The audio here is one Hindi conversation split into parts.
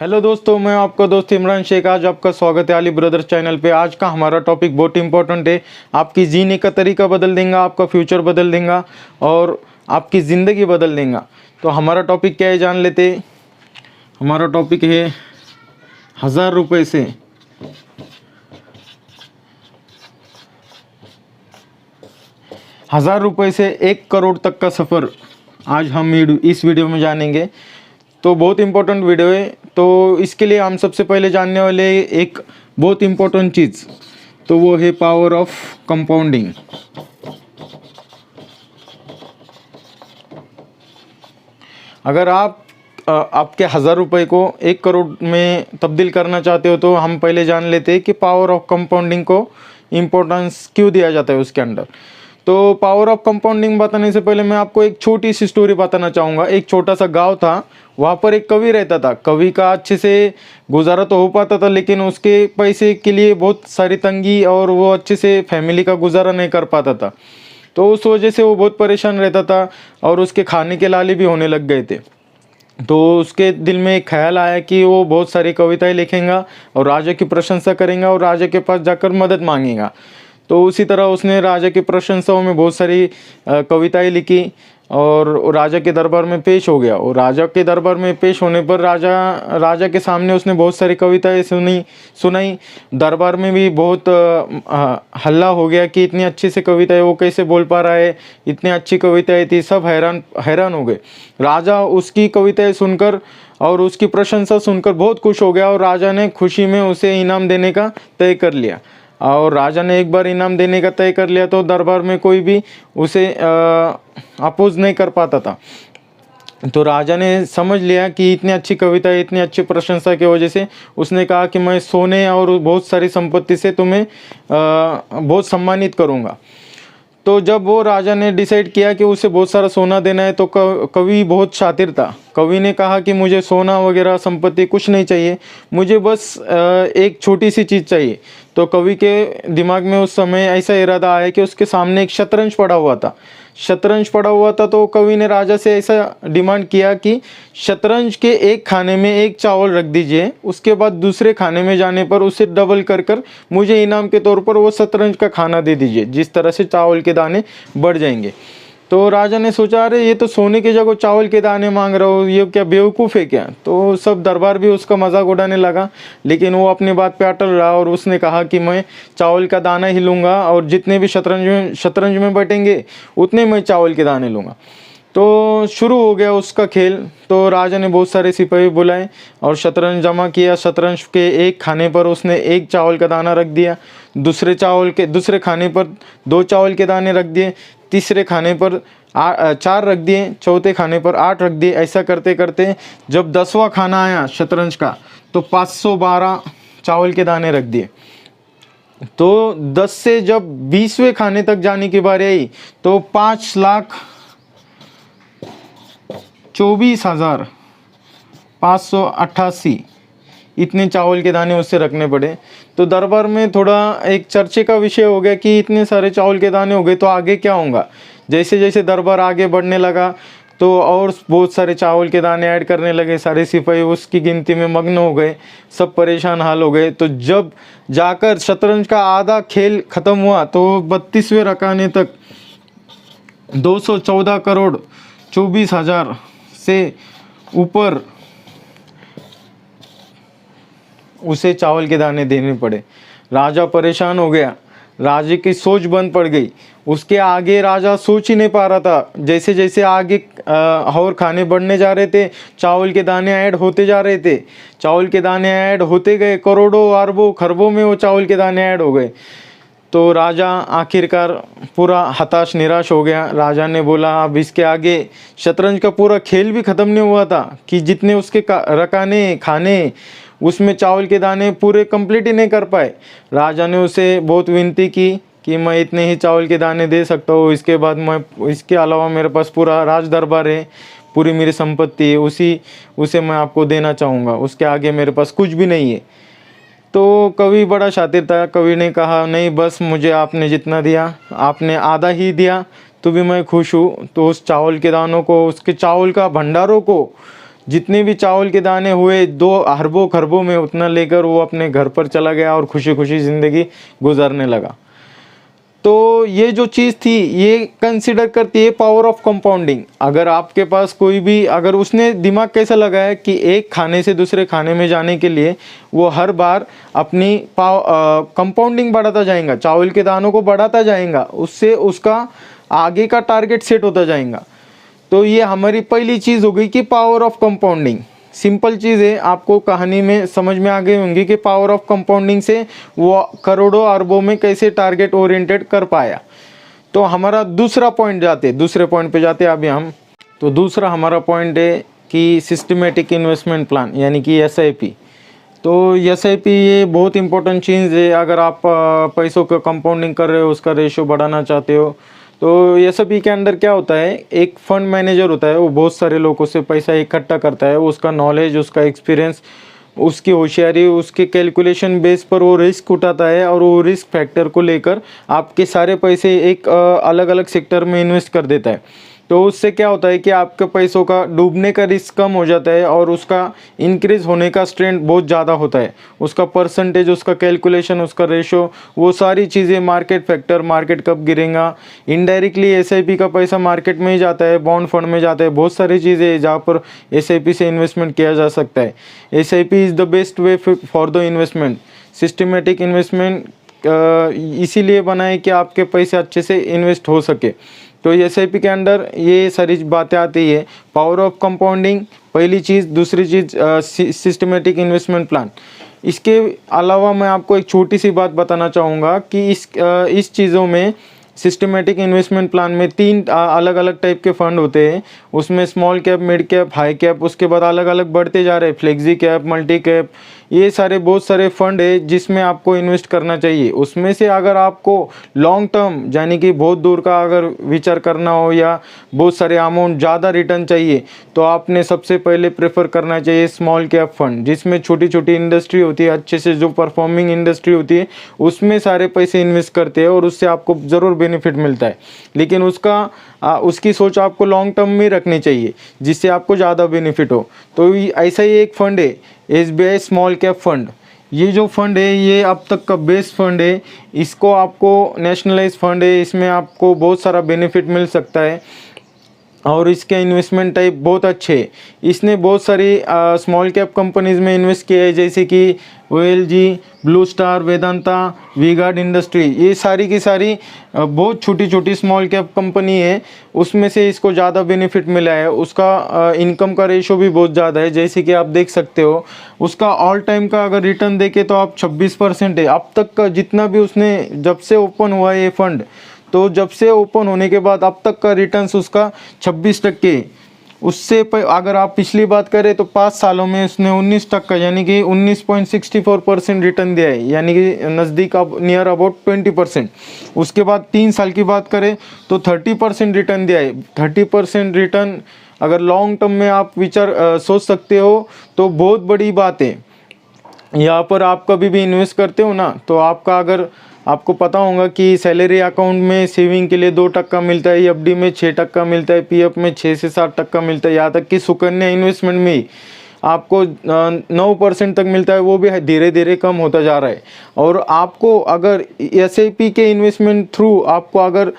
हेलो दोस्तों, मैं आपका दोस्त इमरान शेख। आज आपका स्वागत है अली ब्रदर्स चैनल पे। आज का हमारा टॉपिक बहुत इंपॉर्टेंट है। आपकी जीने का तरीका बदल देगा, आपका फ्यूचर बदल देगा और आपकी ज़िंदगी बदल देगा। तो हमारा टॉपिक क्या है जान लेते। हमारा टॉपिक है 1000 रुपये से 1 करोड़ तक का सफ़र आज हम इस वीडियो में जानेंगे। तो बहुत इंपॉर्टेंट वीडियो है। तो इसके लिए हम सबसे पहले जानने वाले एक बहुत इंपॉर्टेंट चीज़, तो वो है पावर ऑफ कंपाउंडिंग। अगर आप आपके 1000 रुपये को 1 करोड़ में तब्दील करना चाहते हो तो हम पहले जान लेते हैं कि पावर ऑफ कंपाउंडिंग को इम्पोर्टेंस क्यों दिया जाता है उसके अंदर। तो पावर ऑफ कंपाउंडिंग बताने से पहले मैं आपको एक छोटी सी स्टोरी बताना चाहूँगा। एक छोटा सा गांव था, वहाँ पर एक कवि रहता था। कवि का अच्छे से गुजारा तो हो पाता था, लेकिन उसके पैसे के लिए बहुत सारी तंगी और वो अच्छे से फैमिली का गुजारा नहीं कर पाता था। तो उस वजह से वो बहुत परेशान रहता था और उसके खाने के लाले भी होने लग गए थे। तो उसके दिल में एक ख्याल आया कि वो बहुत सारी कविताएं लिखेगा और राजा की प्रशंसा करेगा और राजा के पास जाकर मदद मांगेगा। तो उसी तरह उसने राजा की प्रशंसाओं में बहुत सारी कविताएं लिखी और राजा के दरबार में पेश हो गया। और राजा के दरबार में पेश होने पर राजा के सामने उसने बहुत सारी कविताएं सुनाई। दरबार में भी बहुत हल्ला हो गया कि इतनी अच्छी सी कविताएं वो कैसे बोल पा रहा है, इतनी अच्छी कविताएं थी। सब हैरान हो गए। राजा उसकी कविताएं सुनकर और उसकी प्रशंसा सुनकर बहुत खुश हो गया और राजा ने खुशी में उसे इनाम देने का तय कर लिया। और राजा ने एक बार इनाम देने का तय कर लिया तो दरबार में कोई भी उसे अपोज नहीं कर पाता था। तो राजा ने समझ लिया कि इतनी अच्छी कविता, इतनी अच्छी प्रशंसा की वजह से उसने कहा कि मैं सोने और बहुत सारी संपत्ति से तुम्हें बहुत सम्मानित करूँगा। तो जब वो राजा ने डिसाइड किया कि उसे बहुत सारा सोना देना है तो कवि बहुत शातिर था। कवि ने कहा कि मुझे सोना वगैरह संपत्ति कुछ नहीं चाहिए, मुझे बस एक छोटी सी चीज़ चाहिए। तो कवि के दिमाग में उस समय ऐसा इरादा आया कि उसके सामने एक शतरंज पड़ा हुआ था। तो कवि ने राजा से ऐसा डिमांड किया कि शतरंज के एक खाने में एक चावल रख दीजिए, उसके बाद दूसरे खाने में जाने पर उसे डबल कर मुझे इनाम के तौर पर वो शतरंज का खाना दे दीजिए, जिस तरह से चावल के दाने बढ़ जाएंगे। तो राजा ने सोचा, अरे ये तो सोने की जगह चावल के दाने मांग रहा हो, ये क्या बेवकूफ़ है क्या। तो सब दरबार भी उसका मजाक उड़ाने लगा, लेकिन वो अपनी बात पे अटल रहा और उसने कहा कि मैं चावल का दाना ही लूँगा और जितने भी शतरंज में बैठेंगे उतने मैं चावल के दाने लूँगा। तो शुरू हो गया उसका खेल। तो राजा ने बहुत सारे सिपाही बुलाए और शतरंज जमा किया। शतरंज के एक खाने पर उसने एक चावल का दाना रख दिया, दूसरे खाने पर 2 चावल के दाने रख दिए, तीसरे खाने पर 4 रख दिए, चौथे खाने पर 8 रख दिए। ऐसा करते करते जब 10वां खाना आया शतरंज का तो 512 चावल के दाने रख दिए। तो 10 से जब 20वें खाने तक जाने की बारी आई तो 5,24,588 इतने चावल के दाने उससे रखने पड़े। तो दरबार में थोड़ा एक चर्चे का विषय हो गया कि इतने सारे चावल के दाने हो गए तो आगे क्या होगा। जैसे जैसे दरबार आगे बढ़ने लगा तो और बहुत सारे चावल के दाने ऐड करने लगे। सारे सिपाही उसकी गिनती में मग्न हो गए, सब परेशान हाल हो गए। तो जब जाकर शतरंज का आधा खेल ख़त्म हुआ तो 32वें रकाने तक 214,24,000 से ऊपर उसे चावल के दाने देने पड़े। राजा परेशान हो गया, राजा की सोच बंद पड़ गई। उसके आगे राजा सोच ही नहीं पा रहा था। जैसे जैसे आगे और खाने बढ़ने जा रहे थे, चावल के दाने ऐड होते जा रहे थे। चावल के दाने ऐड होते गए, करोड़ों अरबों खरबों में वो चावल के दाने ऐड हो गए। तो राजा आखिरकार पूरा हताश निराश हो गया। राजा ने बोला, अब इसके आगे शतरंज का पूरा खेल भी ख़त्म नहीं हुआ था कि जितने उसके रकाने खाने उसमें चावल के दाने पूरे कंप्लीट ही नहीं कर पाए। राजा ने उसे बहुत विनती की कि मैं इतने ही चावल के दाने दे सकता हूँ, इसके बाद इसके अलावा मेरे पास पूरा राज दरबार है, पूरी मेरी संपत्ति है, उसे मैं आपको देना चाहूँगा, उसके आगे मेरे पास कुछ भी नहीं है। तो कवि बड़ा शातिर था। कवि ने कहा, नहीं बस मुझे आपने जितना दिया आपने आधा ही दिया तो भी मैं खुश हूँ। तो उस चावल के दानों को, उसके चावल का भंडारों को जितने भी चावल के दाने हुए 2 अरबों खरबों में उतना लेकर वो अपने घर पर चला गया और खुशी खुशी ज़िंदगी गुजारने लगा। तो ये जो चीज़ थी ये कंसिडर करती है पावर ऑफ कंपाउंडिंग। अगर आपके पास कोई भी, अगर उसने दिमाग कैसा लगाया कि एक खाने से दूसरे खाने में जाने के लिए वो हर बार अपनी कंपाउंडिंग बढ़ाता जाएगा, चावल के दानों को बढ़ाता जाएगा, उससे उसका आगे का टारगेट सेट होता जाएगा। तो ये हमारी पहली चीज़ हो गई कि पावर ऑफ कंपाउंडिंग। सिंपल चीज़ है, आपको कहानी में समझ में आ गई होंगी कि पावर ऑफ कंपाउंडिंग से वो करोड़ों अरबों में कैसे टारगेट ओरिएंटेड कर पाया। तो हमारा दूसरे पॉइंट पे जाते अभी हम। तो दूसरा हमारा पॉइंट है कि सिस्टमेटिक इन्वेस्टमेंट प्लान यानी कि SIP। तो SIP ये बहुत इंपॉर्टेंट चीज़ है। अगर आप पैसों का कंपाउंडिंग कर रहे हो, उसका रेशो बढ़ाना चाहते हो, तो SIP के अंदर क्या होता है, एक फंड मैनेजर होता है, वो बहुत सारे लोगों से पैसा इकट्ठा करता है। उसका नॉलेज, उसका एक्सपीरियंस, उसकी होशियारी, उसके कैलकुलेशन बेस पर वो रिस्क उठाता है और वो रिस्क फैक्टर को लेकर आपके सारे पैसे एक अलग अलग सेक्टर में इन्वेस्ट कर देता है। तो उससे क्या होता है कि आपके पैसों का डूबने का रिस्क कम हो जाता है और उसका इंक्रीज होने का स्ट्रेंथ बहुत ज़्यादा होता है। उसका परसेंटेज, उसका कैलकुलेशन, उसका रेशो, वो सारी चीज़ें, मार्केट फैक्टर, मार्केट कब गिरेगा, इनडायरेक्टली SIP का पैसा मार्केट में ही जाता है, बॉन्ड फंड में जाता है, बहुत सारी चीज़ें हैं जहाँ पर SIP से इन्वेस्टमेंट किया जा सकता है। SIP is the best way for the investment. Systematic investment इसीलिए बनाए कि आपके पैसे अच्छे से इन्वेस्ट हो सके। तो SIP के अंदर ये सारी बातें आती है। पावर ऑफ कंपाउंडिंग पहली चीज़, दूसरी चीज़ सिस्टमेटिक इन्वेस्टमेंट प्लान। इसके अलावा मैं आपको एक छोटी सी बात बताना चाहूँगा कि इस चीज़ों में, सिस्टमेटिक इन्वेस्टमेंट प्लान में 3 अलग अलग टाइप के फंड होते हैं। उसमें small cap, mid cap, high cap, उसके बाद अलग अलग बढ़ते जा रहे हैं, फ्लेक्सी कैप, मल्टी कैप, ये सारे बहुत सारे फंड है जिसमें आपको इन्वेस्ट करना चाहिए। उसमें से अगर आपको लॉन्ग टर्म यानी कि बहुत दूर का अगर विचार करना हो या बहुत सारे अमाउंट ज़्यादा रिटर्न चाहिए, तो आपने सबसे पहले प्रेफर करना चाहिए स्मॉल कैप फंड, जिसमें छोटी छोटी इंडस्ट्री होती है, अच्छे से जो परफॉर्मिंग इंडस्ट्री होती है उसमें सारे पैसे इन्वेस्ट करते हैं और उससे आपको ज़रूर बेनिफिट मिलता है। लेकिन उसकी सोच आपको लॉन्ग टर्म में रखनी चाहिए जिससे आपको ज़्यादा बेनिफिट हो। तो ऐसा ही एक फंड है SBI स्मॉल कैप फंड। ये जो फंड है ये अब तक का बेस्ट फंड है। इसको आपको नेशनलाइज फंड है, इसमें आपको बहुत सारा बेनिफिट मिल सकता है और इसके इन्वेस्टमेंट टाइप बहुत अच्छे है। इसने बहुत सारी स्मॉल कैप कंपनीज़ में इन्वेस्ट किया है, जैसे कि OLG, blue star, Vedanta, V-Guard industry, ये सारी की सारी बहुत छोटी छोटी स्मॉल कैप कंपनी है। उसमें से इसको ज़्यादा बेनिफिट मिला है। उसका इनकम का रेशो भी बहुत ज़्यादा है, जैसे कि आप देख सकते हो। उसका ऑल टाइम का अगर रिटर्न देखें तो आप 26% है अब तक का, जितना भी उसने जब से ओपन हुआ है ये फंड, तो जब से ओपन होने के बाद अब तक का रिटर्न्स उसका 26%। उससे अगर आप पिछली बात करें तो 5 सालों में उसने 19% यानी कि 19.64% रिटर्न दिया है, यानी कि नज़दीक अब नियर अबाउट 20%। उसके बाद 3 साल की बात करें तो 30% रिटर्न दिया है। 30% रिटर्न अगर लॉन्ग टर्म में आप सोच सकते हो तो बहुत बड़ी बात है। यहाँ पर आप कभी भी इन्वेस्ट करते हो ना, तो आपको पता होगा कि सैलरी अकाउंट में सेविंग के लिए 2% मिलता है, FD में 6% मिलता है, PF में 6 से 7% मिलता है, यहाँ तक कि सुकन्या इन्वेस्टमेंट में ही आपको 9% तक मिलता है, वो भी धीरे धीरे कम होता जा रहा है। और आपको अगर SIP के इन्वेस्टमेंट थ्रू आपको अगर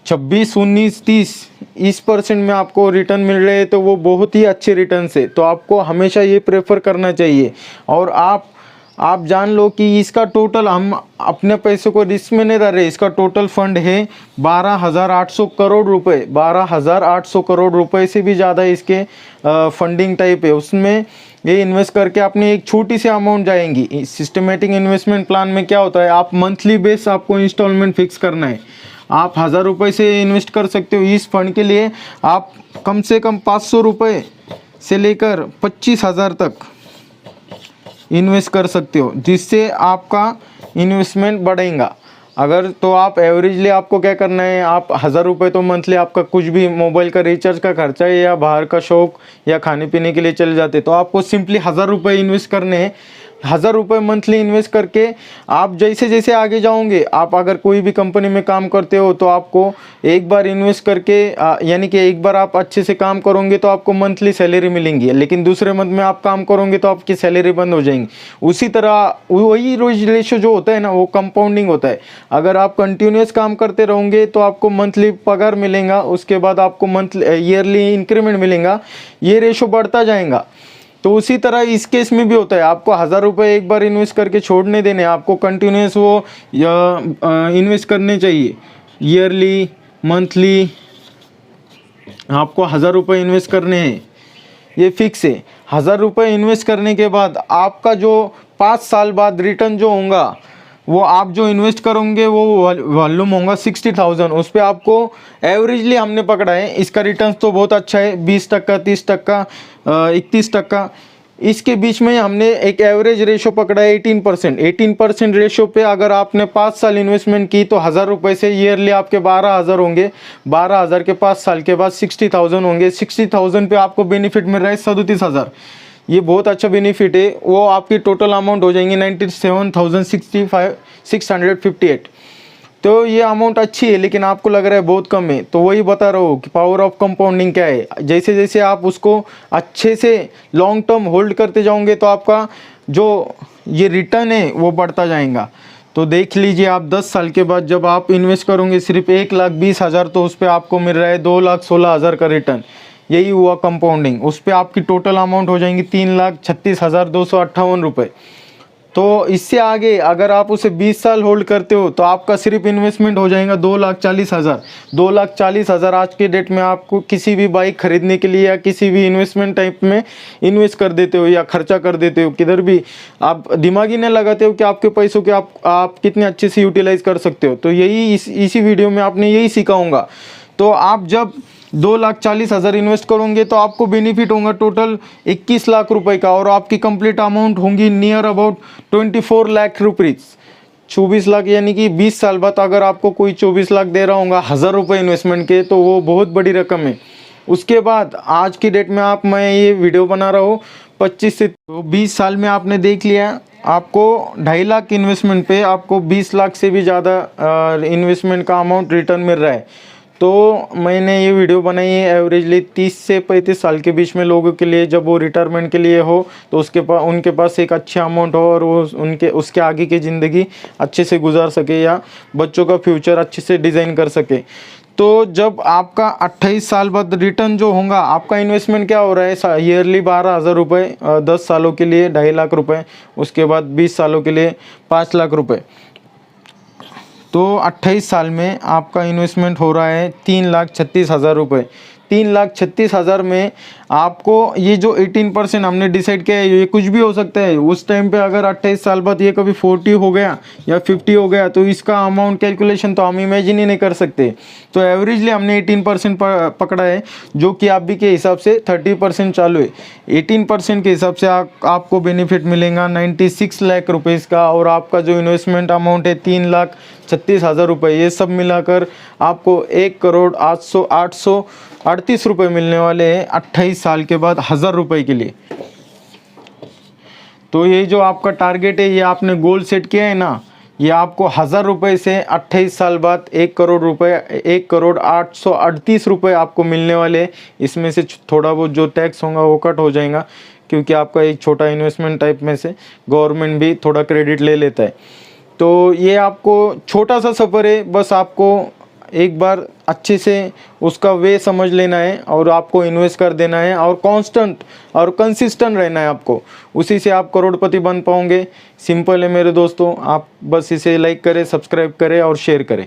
26, 19, 30 इस परसेंट में आपको रिटर्न मिल रहे हैं तो वो बहुत ही अच्छे रिटर्न से, तो आपको हमेशा ये प्रेफर करना चाहिए। और आप जान लो कि इसका टोटल, हम अपने पैसों को रिस्क में नहीं डाल रहे, इसका टोटल फंड है 12,800 करोड़ रुपए। 12,800 करोड़ रुपए से भी ज़्यादा इसके फंडिंग टाइप है। उसमें ये इन्वेस्ट करके अपने एक छोटी सी अमाउंट जाएंगी। सिस्टमेटिक इन्वेस्टमेंट प्लान में क्या होता है, आप मंथली बेस आपको इंस्टॉलमेंट फिक्स करना है। आप 1,000 रुपये से इन्वेस्ट कर सकते हो। इस फंड के लिए आप कम से कम 500 रुपये से लेकर 25,000 तक इन्वेस्ट कर सकते हो, जिससे आपका इन्वेस्टमेंट बढ़ेगा। अगर तो आप एवरेजली आपको क्या करना है, आप 1,000 रुपये तो मंथली आपका कुछ भी मोबाइल का रिचार्ज का खर्चा या बाहर का शौक या खाने पीने के लिए चले जाते, तो आपको सिंपली 1,000 रुपये इन्वेस्ट करने हैं 1000 रुपये मंथली इन्वेस्ट करके आप जैसे जैसे आगे जाओगे, आप अगर कोई भी कंपनी में काम करते हो तो आपको एक बार इन्वेस्ट करके यानी कि एक बार आप अच्छे से काम करोगे तो आपको मंथली सैलरी मिलेंगी, लेकिन दूसरे मंथ में आप काम करोगे तो आपकी सैलरी बंद हो जाएंगी। उसी तरह वही रेशो जो होता है ना, वो कंपाउंडिंग होता है। अगर आप कंटिन्यूस काम करते रहोगे तो आपको मंथली पगार मिलेगा, उसके बाद आपको मंथली ईयरली इंक्रीमेंट मिलेगा, ये रेशो बढ़ता जाएगा। तो उसी तरह इस केस में भी होता है, आपको 1000 रुपये एक बार इन्वेस्ट करके छोड़ने देने, आपको कंटिन्यूस वो इन्वेस्ट करने चाहिए। ईयरली मंथली आपको 1000 रुपये इन्वेस्ट करने हैं, ये फिक्स है। 1000 रुपये इन्वेस्ट करने के बाद आपका जो 5 साल बाद रिटर्न जो होगा, वो आप जो इन्वेस्ट करोगे वो वॉल्यूम होगा 60,000। उस पर आपको एवरेजली हमने पकड़ा है, इसका रिटर्न तो बहुत अच्छा है, 20%, 30%, 31%। इसके बीच में हमने एक एवरेज रेशो पकड़ा है 18%। 18% रेशो पे अगर आपने 5 साल इन्वेस्टमेंट की तो 1000 रुपये से ईयरली आपके 12,000 होंगे। 12,000 के 5 साल के बाद 60,000 होंगे। 60,000 पे आपको बेनिफिट मिल रहा है 37,000। ये बहुत अच्छा बेनिफिट है। वो आपकी टोटल अमाउंट हो जाएंगी 97,658। तो ये अमाउंट अच्छी है, लेकिन आपको लग रहा है बहुत कम है। तो वही बता रहा हूँ कि पावर ऑफ कंपाउंडिंग क्या है। जैसे जैसे आप उसको अच्छे से लॉन्ग टर्म होल्ड करते जाओगे तो आपका जो ये रिटर्न है वो बढ़ता जाएगा। तो देख लीजिए, आप 10 साल के बाद जब आप इन्वेस्ट करोगे सिर्फ 1,20,000, तो उस पर आपको मिल रहा है 2,16,000 का रिटर्न। यही हुआ कंपाउंडिंग। उस पर आपकी टोटल अमाउंट हो जाएंगी 3,36,258 रुपये। तो इससे आगे अगर आप उसे 20 साल होल्ड करते हो तो आपका सिर्फ इन्वेस्टमेंट हो जाएगा 2,40,000। 2,40,000 आज के डेट में आपको किसी भी बाइक खरीदने के लिए या किसी भी इन्वेस्टमेंट टाइप में इन्वेस्ट कर देते हो या खर्चा कर देते हो, किधर भी आप दिमाग ही नहीं लगाते हो कि आपके पैसों के आप कितने अच्छे से यूटिलाइज कर सकते हो। तो यही इसी वीडियो में आपने यही सिखाऊंगा। तो आप जब 2,40,000 इन्वेस्ट करोगे तो आपको बेनिफिट होगा टोटल 21 लाख रुपए का, और आपकी कंप्लीट अमाउंट होंगी near about 24 lakh rupees. 24 lakh यानी कि 20 साल बाद अगर आपको कोई 24 लाख दे रहा होगा 1000 रुपये इन्वेस्टमेंट के, तो वो बहुत बड़ी रकम है। उसके बाद आज की डेट में मैं ये वीडियो बना रहा हूँ 25 से 20 साल में आपने देख लिया, आपको 2.5 लाख इन्वेस्टमेंट पे आपको 20 लाख से भी ज़्यादा इन्वेस्टमेंट का अमाउंट रिटर्न मिल रहा है। तो मैंने ये वीडियो बनाई है एवरेजली 30 से 35 साल के बीच में लोगों के लिए, जब वो रिटायरमेंट के लिए हो तो उनके पास एक अच्छा अमाउंट हो और वो उसके आगे की ज़िंदगी अच्छे से गुजार सके या बच्चों का फ्यूचर अच्छे से डिज़ाइन कर सके। तो जब आपका 28 साल बाद रिटर्न जो होगा, आपका इन्वेस्टमेंट क्या हो रहा है ईयरली 12,000 रुपये, 10 सालों के लिए 2.5 लाख रुपये, उसके बाद 20 सालों के लिए 5 लाख रुपये। तो 28 साल में आपका इन्वेस्टमेंट हो रहा है 3,36,000 रुपये। 3,36,000 में आपको ये जो 18% हमने डिसाइड किया है, ये कुछ भी हो सकता है। उस टाइम पे अगर 28 साल बाद ये कभी 40 हो गया या 50 हो गया तो इसका अमाउंट कैलकुलेशन तो हम इमेजिन ही नहीं कर सकते। तो एवरेजली हमने 18% पकड़ा है, जो कि आप भी के हिसाब से 30% चालू है। 18% के हिसाब से आपको बेनिफिट मिलेगा 96 लाख रुपीज़ का, और आपका जो इन्वेस्टमेंट अमाउंट है 3,36,000 रुपये, ये सब मिलाकर आपको 1,08,38 रुपये मिलने वाले हैं 28 साल के बाद 1000 रुपये के लिए। तो ये जो आपका टारगेट है, ये आपने गोल सेट किया है ना, ये आपको 1000 रुपये से 28 साल बाद 1 करोड़ रुपये, 1,08,38 रुपये आपको मिलने वाले। इसमें से थोड़ा बहुत जो टैक्स होगा वो कट हो जाएगा, क्योंकि आपका एक छोटा इन्वेस्टमेंट टाइप में से गवर्नमेंट भी थोड़ा क्रेडिट ले लेता है। तो ये आपको छोटा सा सफ़र है, बस आपको एक बार अच्छे से उसका वे समझ लेना है और आपको इन्वेस्ट कर देना है, और कांस्टेंट और कंसिस्टेंट रहना है आपको। उसी से आप करोड़पति बन पाओगे। सिंपल है मेरे दोस्तों, आप बस इसे लाइक करें, सब्सक्राइब करें और शेयर करें।